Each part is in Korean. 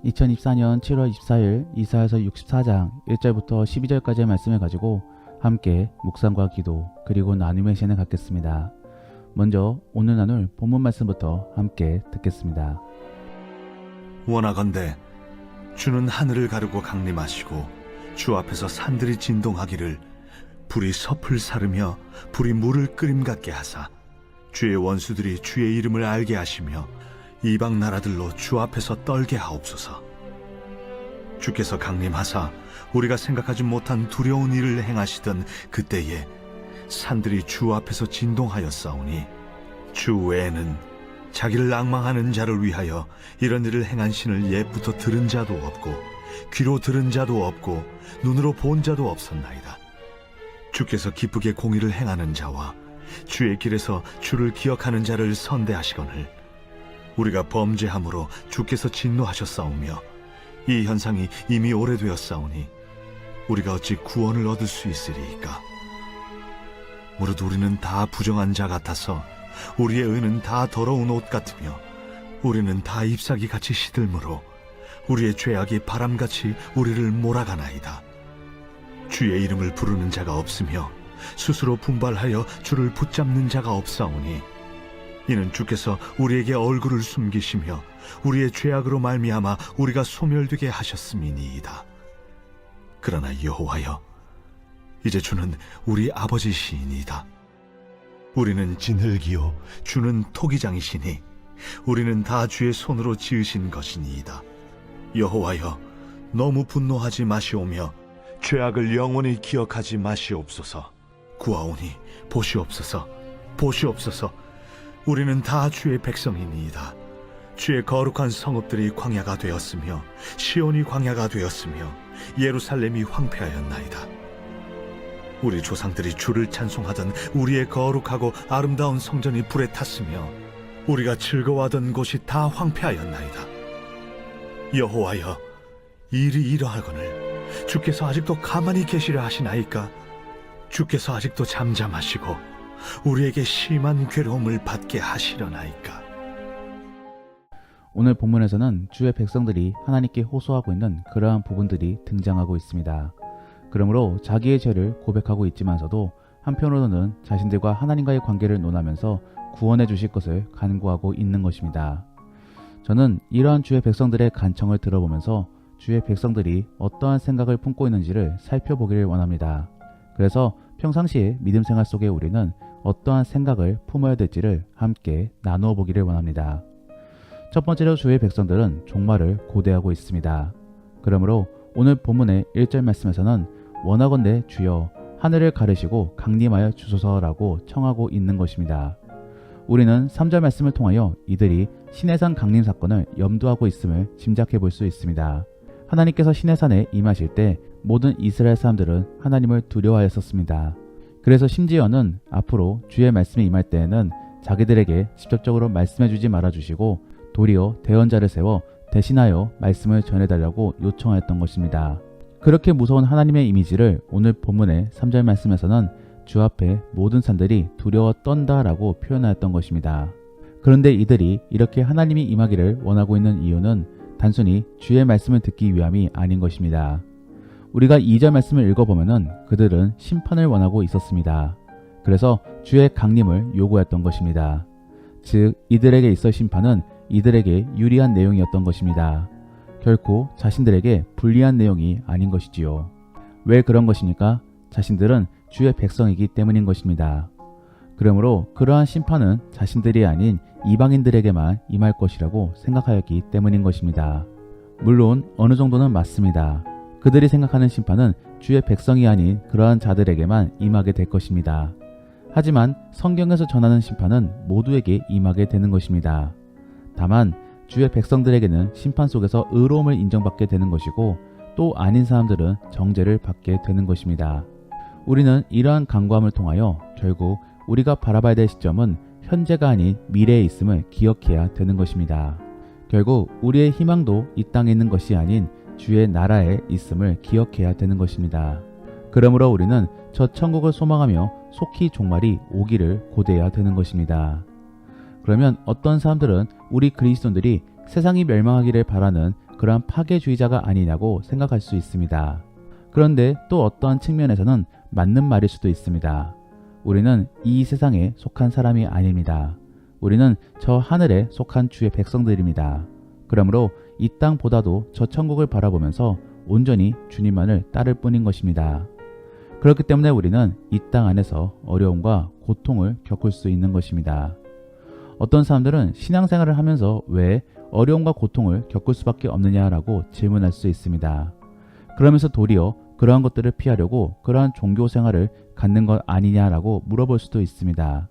2024년 7월 24일 이사야서 64장 1절부터 12절까지의 말씀을 가지고 함께 묵상과 기도 그리고 나눔의 시간을 갖겠습니다. 먼저 오늘 나눌 본문 말씀부터 함께 듣겠습니다. 원하건대 주는 하늘을 가르고 강림하시고 주 앞에서 산들이 진동하기를 불이 섭을 사르며 불이 물을 끓임 같게 하사 주의 원수들이 주의 이름을 알게 하시며 이방 나라들로 주 앞에서 떨게 하옵소서. 주께서 강림하사 우리가 생각하지 못한 두려운 일을 행하시던 그때에 산들이 주 앞에서 진동하였사오니 주 외에는 자기를 앙망하는 자를 위하여 이런 일을 행한 신을 옛부터 들은 자도 없고 귀로 들은 자도 없고 눈으로 본 자도 없었나이다. 주께서 기쁘게 공의를 행하는 자와 주의 길에서 주를 기억하는 자를 선대하시거늘 우리가 범죄함으로 주께서 진노하셨사오며 이 현상이 이미 오래되었사오니 우리가 어찌 구원을 얻을 수 있으리이까. 무릇 우리는 다 부정한 자 같아서 우리의 의는 다 더러운 옷 같으며 우리는 다 잎사귀같이 시들므로 우리의 죄악이 바람같이 우리를 몰아가나이다. 주의 이름을 부르는 자가 없으며 스스로 분발하여 주를 붙잡는 자가 없사오니 이는 주께서 우리에게 얼굴을 숨기시며 우리의 죄악으로 말미암아 우리가 소멸되게 하셨음이니이다. 그러나 여호와여, 이제 주는 우리 아버지시이니이다. 우리는 진흙이요 주는 토기장이시니 우리는 다 주의 손으로 지으신 것이니이다. 여호와여, 너무 분노하지 마시오며 죄악을 영원히 기억하지 마시옵소서. 구하오니 보시옵소서, 보시옵소서. 우리는 다 주의 백성이니이다. 주의 거룩한 성읍들이 광야가 되었으며 시온이 광야가 되었으며 예루살렘이 황폐하였나이다. 우리 조상들이 주를 찬송하던 우리의 거룩하고 아름다운 성전이 불에 탔으며 우리가 즐거워하던 곳이 다 황폐하였나이다. 여호와여, 일이 이러하거늘 주께서 아직도 가만히 계시려 하시나이까? 주께서 아직도 잠잠하시고 우리에게 심한 괴로움을 받게 하시려나이까? 오늘 본문에서는 주의 백성들이 하나님께 호소하고 있는 그러한 부분들이 등장하고 있습니다. 그러므로 자기의 죄를 고백하고 있지만서도 한편으로는 자신들과 하나님과의 관계를 논하면서 구원해 주실 것을 간구하고 있는 것입니다. 저는 이러한 주의 백성들의 간청을 들어보면서 주의 백성들이 어떠한 생각을 품고 있는지를 살펴보기를 원합니다. 그래서 평상시에 믿음 생활 속에 우리는 어떠한 생각을 품어야 될지를 함께 나누어 보기를 원합니다. 첫 번째로 주의 백성들은 종말을 고대하고 있습니다. 그러므로 오늘 본문의 1절 말씀에서는 원하건대 주여 하늘을 가르시고 강림하여 주소서라고 청하고 있는 것입니다. 우리는 3절 말씀을 통하여 이들이 시내산 강림 사건을 염두하고 있음을 짐작해 볼 수 있습니다. 하나님께서 시내산에 임하실 때 모든 이스라엘 사람들은 하나님을 두려워하였었습니다. 그래서 심지어는 앞으로 주의 말씀이 임할 때에는 자기들에게 직접적으로 말씀해 주지 말아 주시고 도리어 대언자를 세워 대신하여 말씀을 전해달라고 요청하였던 것입니다. 그렇게 무서운 하나님의 이미지를 오늘 본문의 3절 말씀에서는 주 앞에 모든 산들이 두려워 떤다라고 표현하였던 것입니다. 그런데 이들이 이렇게 하나님이 임하기를 원하고 있는 이유는 단순히 주의 말씀을 듣기 위함이 아닌 것입니다. 우리가 2절 말씀을 읽어보면 그들은 심판을 원하고 있었습니다. 그래서 주의 강림을 요구했던 것입니다. 즉 이들에게 있어 심판은 이들에게 유리한 내용이었던 것입니다. 결코 자신들에게 불리한 내용이 아닌 것이지요. 왜 그런 것입니까? 자신들은 주의 백성이기 때문인 것입니다. 그러므로 그러한 심판은 자신들이 아닌 이방인들에게만 임할 것이라고 생각하였기 때문인 것입니다. 물론 어느 정도는 맞습니다. 그들이 생각하는 심판은 주의 백성이 아닌 그러한 자들에게만 임하게 될 것입니다. 하지만 성경에서 전하는 심판은 모두에게 임하게 되는 것입니다. 다만 주의 백성들에게는 심판 속에서 의로움을 인정받게 되는 것이고 또 아닌 사람들은 정죄를 받게 되는 것입니다. 우리는 이러한 간구함을 통하여 결국 우리가 바라봐야 될 시점은 현재가 아닌 미래에 있음을 기억해야 되는 것입니다. 결국 우리의 희망도 이 땅에 있는 것이 아닌 주의 나라에 있음을 기억해야 되는 것입니다. 그러므로 우리는 저 천국을 소망하며 속히 종말이 오기를 고대해야 되는 것입니다. 그러면 어떤 사람들은 우리 그리스도인들이 세상이 멸망하기를 바라는 그러한 파괴주의자가 아니냐고 생각할 수 있습니다. 그런데 또 어떠한 측면에서는 맞는 말일 수도 있습니다. 우리는 이 세상에 속한 사람이 아닙니다. 우리는 저 하늘에 속한 주의 백성들입니다. 그러므로 이 땅보다도 저 천국을 바라보면서 온전히 주님만을 따를 뿐인 것입니다. 그렇기 때문에 우리는 이 땅 안에서 어려움과 고통을 겪을 수 있는 것입니다. 어떤 사람들은 신앙생활을 하면서 왜 어려움과 고통을 겪을 수밖에 없느냐라고 질문할 수 있습니다. 그러면서 도리어 그러한 것들을 피하려고 그러한 종교 생활을 갖는 것 아니냐라고 물어볼 수도 있습니다.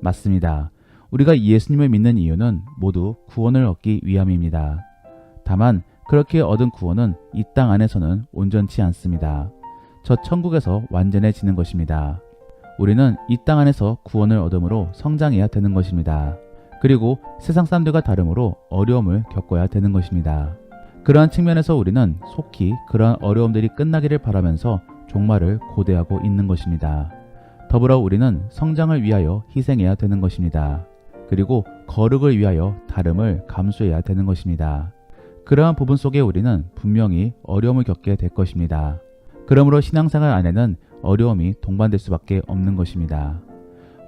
맞습니다. 우리가 예수님을 믿는 이유는 모두 구원을 얻기 위함입니다. 다만 그렇게 얻은 구원은 이 땅 안에서는 온전치 않습니다. 저 천국에서 완전해지는 것입니다. 우리는 이 땅 안에서 구원을 얻음으로 성장해야 되는 것입니다. 그리고 세상 사람들과 다름으로 어려움을 겪어야 되는 것입니다. 그러한 측면에서 우리는 속히 그러한 어려움들이 끝나기를 바라면서 종말을 고대하고 있는 것입니다. 더불어 우리는 성장을 위하여 희생해야 되는 것입니다. 그리고 거룩을 위하여 다름을 감수해야 되는 것입니다. 그러한 부분 속에 우리는 분명히 어려움을 겪게 될 것입니다. 그러므로 신앙생활 안에는 어려움이 동반될 수밖에 없는 것입니다.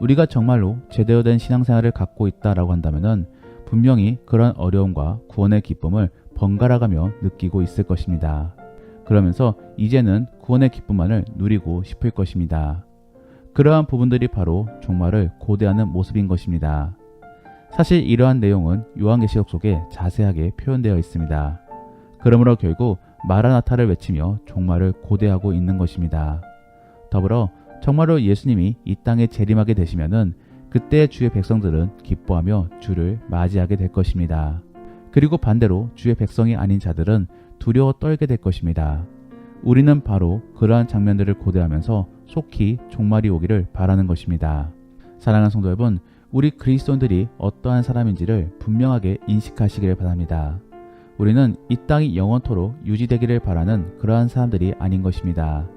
우리가 정말로 제대로 된 신앙생활을 갖고 있다라고 한다면 분명히 그런 어려움과 구원의 기쁨을 번갈아가며 느끼고 있을 것입니다. 그러면서 이제는 구원의 기쁨만을 누리고 싶을 것입니다. 그러한 부분들이 바로 종말을 고대하는 모습인 것입니다. 사실 이러한 내용은 요한계시록 속에 자세하게 표현되어 있습니다. 그러므로 결국 마라나타를 외치며 종말을 고대하고 있는 것입니다. 더불어 정말로 예수님이 이 땅에 재림하게 되시면은 그때 주의 백성들은 기뻐하며 주를 맞이하게 될 것입니다. 그리고 반대로 주의 백성이 아닌 자들은 두려워 떨게 될 것입니다. 우리는 바로 그러한 장면들을 고대하면서 속히 종말이 오기를 바라는 것입니다. 사랑하는 성도 여러분, 우리 그리스도인들이 어떠한 사람인지를 분명하게 인식하시기를 바랍니다. 우리는 이 땅이 영원토록 유지되기를 바라는 그러한 사람들이 아닌 것입니다.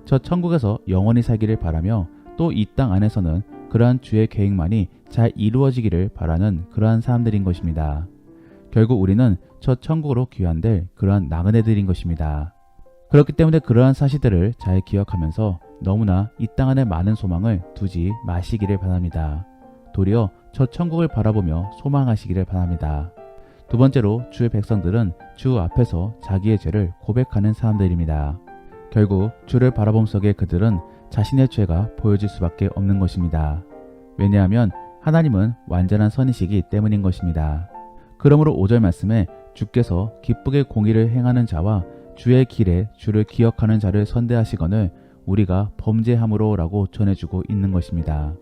저 천국에서 영원히 살기를 바라며 또 이 땅 안에서는 그러한 주의 계획만이 잘 이루어지기를 바라는 그러한 사람들인 것입니다. 결국 우리는 저 천국으로 귀환될 그러한 나그네들인 것입니다. 그렇기 때문에 그러한 사실들을 잘 기억하면서 너무나 이 땅 안에 많은 소망을 두지 마시기를 바랍니다. 도리어 저 천국을 바라보며 소망하시기를 바랍니다. 두 번째로 주의 백성들은 주 앞에서 자기의 죄를 고백하는 사람들입니다. 결국 주를 바라봄 속에 그들은 자신의 죄가 보여질 수밖에 없는 것입니다. 왜냐하면 하나님은 완전한 선이시기 때문인 것입니다. 그러므로 5절 말씀에 주께서 기쁘게 공의를 행하는 자와 주의 길에 주를 기억하는 자를 선대하시거늘 우리가 범죄함으로 라고 전해주고 있는 것입니다.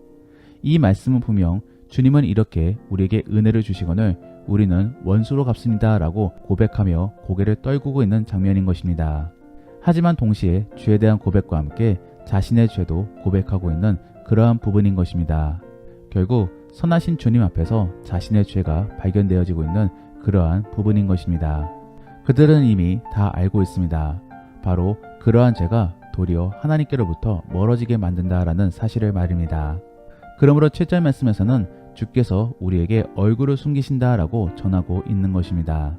이 말씀은 분명 주님은 이렇게 우리에게 은혜를 주시거늘 우리는 원수로 갚습니다 라고 고백하며 고개를 떨구고 있는 장면인 것입니다. 하지만 동시에 죄에 대한 고백과 함께 자신의 죄도 고백하고 있는 그러한 부분인 것입니다. 결국 선하신 주님 앞에서 자신의 죄가 발견되어지고 있는 그러한 부분인 것입니다. 그들은 이미 다 알고 있습니다. 바로 그러한 죄가 도리어 하나님께로부터 멀어지게 만든다라는 사실을 말입니다. 그러므로 7절 말씀에서는 주께서 우리에게 얼굴을 숨기신다라고 전하고 있는 것입니다.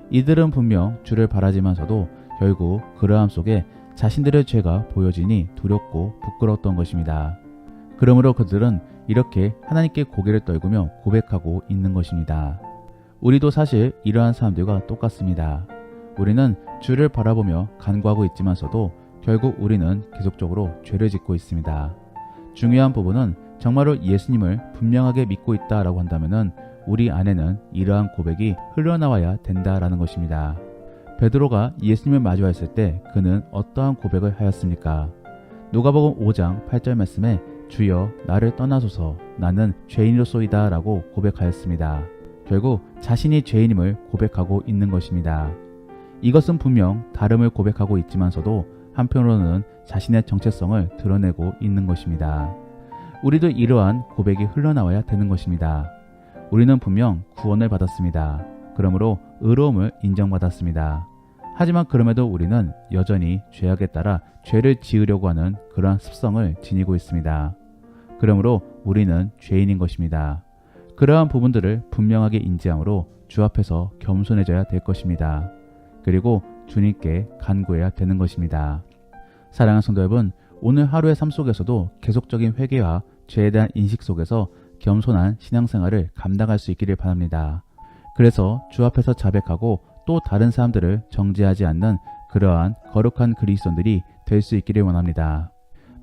이들은 분명 주를 바라지만서도 결국 그러함 속에 자신들의 죄가 보여지니 두렵고 부끄러웠던 것입니다. 그러므로 그들은 이렇게 하나님께 고개를 떨구며 고백하고 있는 것입니다. 우리도 사실 이러한 사람들과 똑같습니다. 우리는 주를 바라보며 간구하고 있지만서도 결국 우리는 계속적으로 죄를 짓고 있습니다. 중요한 부분은 정말로 예수님을 분명하게 믿고 있다라고 한다면은 우리 안에는 이러한 고백이 흘러나와야 된다라는 것입니다. 베드로가 예수님을 마주했을 때 그는 어떠한 고백을 하였습니까? 누가복음 5장 8절 말씀에 주여 나를 떠나소서 나는 죄인이로소이다 라고 고백하였습니다. 결국 자신이 죄인임을 고백하고 있는 것입니다. 이것은 분명 다름을 고백하고 있지만서도 한편으로는 자신의 정체성을 드러내고 있는 것입니다. 우리도 이러한 고백이 흘러나와야 되는 것입니다. 우리는 분명 구원을 받았습니다. 그러므로 의로움을 인정받았습니다. 하지만 그럼에도 우리는 여전히 죄악에 따라 죄를 지으려고 하는 그러한 습성을 지니고 있습니다. 그러므로 우리는 죄인인 것입니다. 그러한 부분들을 분명하게 인지함으로 주 앞에서 겸손해져야 될 것입니다. 그리고 주님께 간구해야 되는 것입니다. 사랑하는 성도 여러분, 오늘 하루의 삶 속에서도 계속적인 회개와 죄에 대한 인식 속에서 겸손한 신앙생활을 감당할 수 있기를 바랍니다. 그래서 주 앞에서 자백하고 또 다른 사람들을 정죄하지 않는 그러한 거룩한 그리스도인들이 될 수 있기를 원합니다.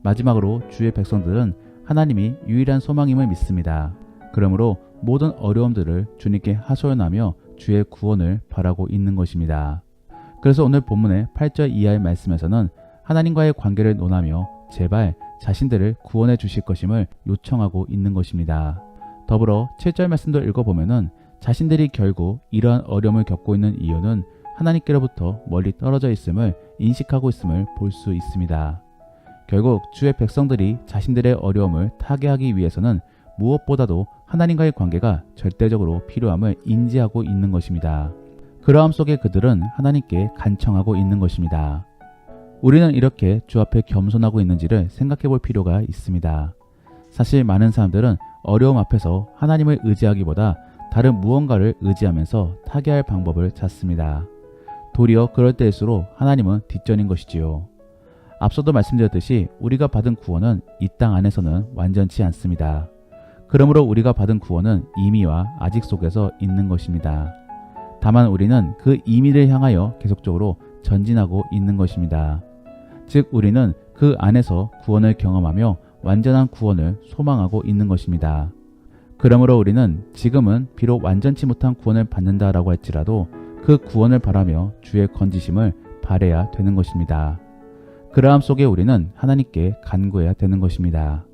마지막으로 주의 백성들은 하나님이 유일한 소망임을 믿습니다. 그러므로 모든 어려움들을 주님께 하소연하며 주의 구원을 바라고 있는 것입니다. 그래서 오늘 본문의 8절 이하의 말씀에서는 하나님과의 관계를 논하며 제발 자신들을 구원해 주실 것임을 요청하고 있는 것입니다. 더불어 7절 말씀도 읽어보면은 자신들이 결국 이러한 어려움을 겪고 있는 이유는 하나님께로부터 멀리 떨어져 있음을 인식하고 있음을 볼 수 있습니다. 결국 주의 백성들이 자신들의 어려움을 타개하기 위해서는 무엇보다도 하나님과의 관계가 절대적으로 필요함을 인지하고 있는 것입니다. 그러함 속에 그들은 하나님께 간청하고 있는 것입니다. 우리는 이렇게 주 앞에 겸손하고 있는지를 생각해 볼 필요가 있습니다. 사실 많은 사람들은 어려움 앞에서 하나님을 의지하기보다 다른 무언가를 의지하면서 타개할 방법을 찾습니다. 도리어 그럴 때일수록 하나님은 뒷전인 것이지요. 앞서도 말씀드렸듯이 우리가 받은 구원은 이 땅 안에서는 완전치 않습니다. 그러므로 우리가 받은 구원은 임의와 아직 속에서 있는 것입니다. 다만 우리는 그 임의를 향하여 계속적으로 전진하고 있는 것입니다. 즉 우리는 그 안에서 구원을 경험하며 완전한 구원을 소망하고 있는 것입니다. 그러므로 우리는 지금은 비록 완전치 못한 구원을 받는다라고 할지라도 그 구원을 바라며 주의 건지심을 바라야 되는 것입니다. 그러함 속에 우리는 하나님께 간구해야 되는 것입니다.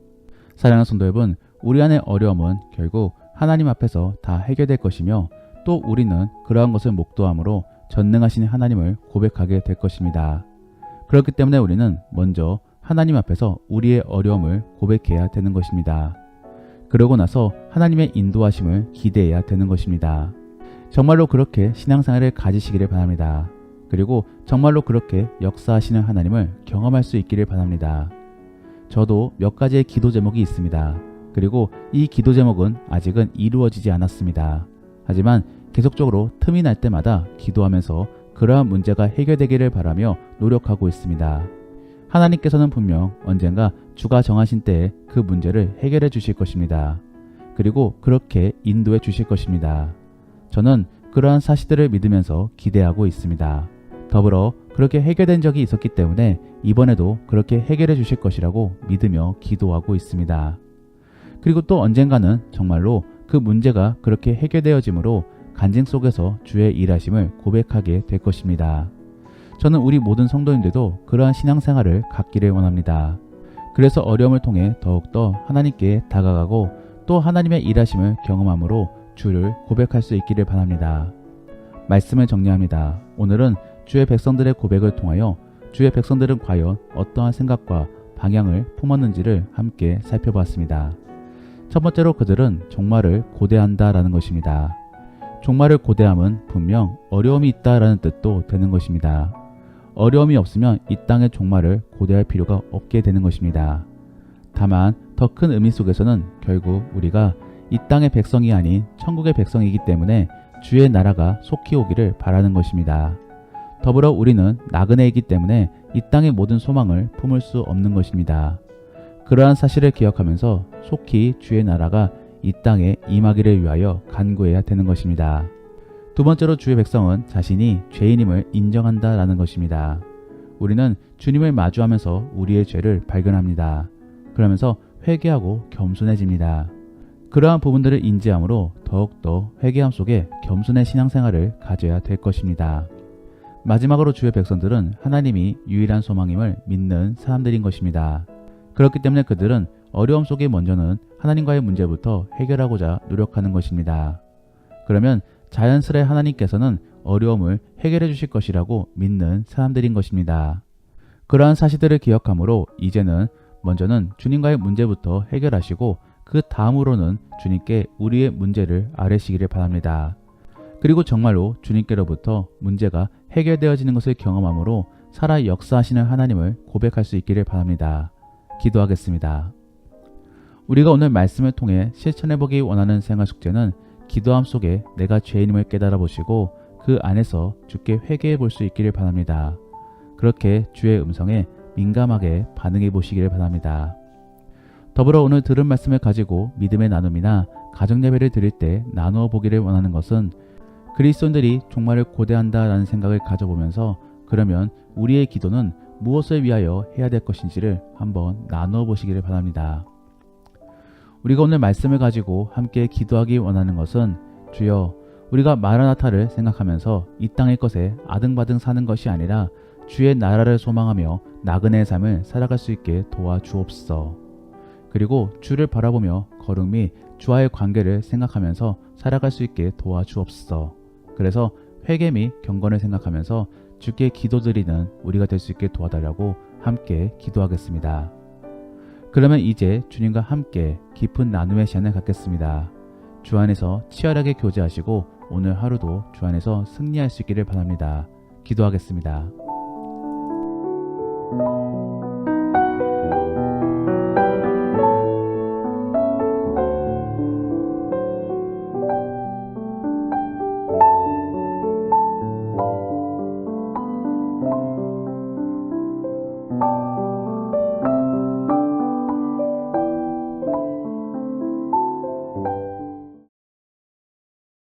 사랑하는 성도 여러분, 우리 안의 어려움은 결국 하나님 앞에서 다 해결될 것이며 또 우리는 그러한 것을 목도함으로 전능하신 하나님을 고백하게 될 것입니다. 그렇기 때문에 우리는 먼저 하나님 앞에서 우리의 어려움을 고백해야 되는 것입니다. 그러고 나서 하나님의 인도하심을 기대해야 되는 것입니다. 정말로 그렇게 신앙생활을 가지시기를 바랍니다. 그리고 정말로 그렇게 역사하시는 하나님을 경험할 수 있기를 바랍니다. 저도 몇 가지의 기도 제목이 있습니다. 그리고 이 기도 제목은 아직은 이루어지지 않았습니다. 하지만 계속적으로 틈이 날 때마다 기도하면서 그러한 문제가 해결되기를 바라며 노력하고 있습니다. 하나님께서는 분명 언젠가 주가 정하신 때에 그 문제를 해결해 주실 것입니다. 그리고 그렇게 인도해 주실 것입니다. 저는 그러한 사실들을 믿으면서 기대하고 있습니다. 더불어 그렇게 해결된 적이 있었기 때문에 이번에도 그렇게 해결해 주실 것이라고 믿으며 기도하고 있습니다. 그리고 또 언젠가는 정말로 그 문제가 그렇게 해결되어지므로 간증 속에서 주의 일하심을 고백하게 될 것입니다. 저는 우리 모든 성도님들도 그러한 신앙생활을 갖기를 원합니다. 그래서 어려움을 통해 더욱더 하나님께 다가가고 또 하나님의 일하심을 경험함으로 주를 고백할 수 있기를 바랍니다. 말씀을 정리합니다. 오늘은 주의 백성들의 고백을 통하여 주의 백성들은 과연 어떠한 생각과 방향을 품었는지를 함께 살펴봤습니다. 첫 번째로 그들은 종말을 고대한다라는 것입니다. 종말을 고대함은 분명 어려움이 있다라는 뜻도 되는 것입니다. 어려움이 없으면 이 땅의 종말을 고대할 필요가 없게 되는 것입니다. 다만 더 큰 의미 속에서는 결국 우리가 이 땅의 백성이 아닌 천국의 백성이기 때문에 주의 나라가 속히 오기를 바라는 것입니다. 더불어 우리는 나그네이기 때문에 이 땅의 모든 소망을 품을 수 없는 것입니다. 그러한 사실을 기억하면서 속히 주의 나라가 이 땅에 임하기를 위하여 간구해야 되는 것입니다. 두 번째로 주의 백성은 자신이 죄인임을 인정한다라는 것입니다. 우리는 주님을 마주하면서 우리의 죄를 발견합니다. 그러면서 회개하고 겸손해집니다. 그러한 부분들을 인지함으로 더욱더 회개함 속에 겸손의 신앙생활을 가져야 될 것입니다. 마지막으로 주의 백성들은 하나님이 유일한 소망임을 믿는 사람들인 것입니다. 그렇기 때문에 그들은 어려움 속에 먼저는 하나님과의 문제부터 해결하고자 노력하는 것입니다. 그러면 자연스레 하나님께서는 어려움을 해결해 주실 것이라고 믿는 사람들인 것입니다. 그러한 사실들을 기억함으로 이제는 먼저는 주님과의 문제부터 해결하시고 그 다음으로는 주님께 우리의 문제를 아뢰시기를 바랍니다. 그리고 정말로 주님께로부터 문제가 해결되어지는 것을 경험함으로 살아 역사하시는 하나님을 고백할 수 있기를 바랍니다. 기도하겠습니다. 우리가 오늘 말씀을 통해 실천해보기 원하는 생활 숙제는 기도함 속에 내가 죄인임을 깨달아 보시고 그 안에서 주께 회개해 볼 수 있기를 바랍니다. 그렇게 주의 음성에 민감하게 반응해 보시기를 바랍니다. 더불어 오늘 들은 말씀을 가지고 믿음의 나눔이나 가정 예배를 드릴 때 나누어 보기를 원하는 것은 그리스도인들이 종말을 고대한다라는 생각을 가져보면서 그러면 우리의 기도는 무엇을 위하여 해야 될 것인지를 한번 나누어 보시기를 바랍니다. 우리가 오늘 말씀을 가지고 함께 기도하기 원하는 것은 주여 우리가 마라나타를 생각하면서 이 땅의 것에 아등바등 사는 것이 아니라 주의 나라를 소망하며 나그네의 삶을 살아갈 수 있게 도와주옵소서. 그리고 주를 바라보며 거룩 및 주와의 관계를 생각하면서 살아갈 수 있게 도와주옵소서. 그래서 회개 및 경건을 생각하면서 주께 기도드리는 우리가 될 수 있게 도와달라고 함께 기도하겠습니다. 그러면 이제 주님과 함께 깊은 나눔의 시간을 갖겠습니다. 주 안에서 치열하게 교제하시고 오늘 하루도 주 안에서 승리할 수 있기를 바랍니다. 기도하겠습니다.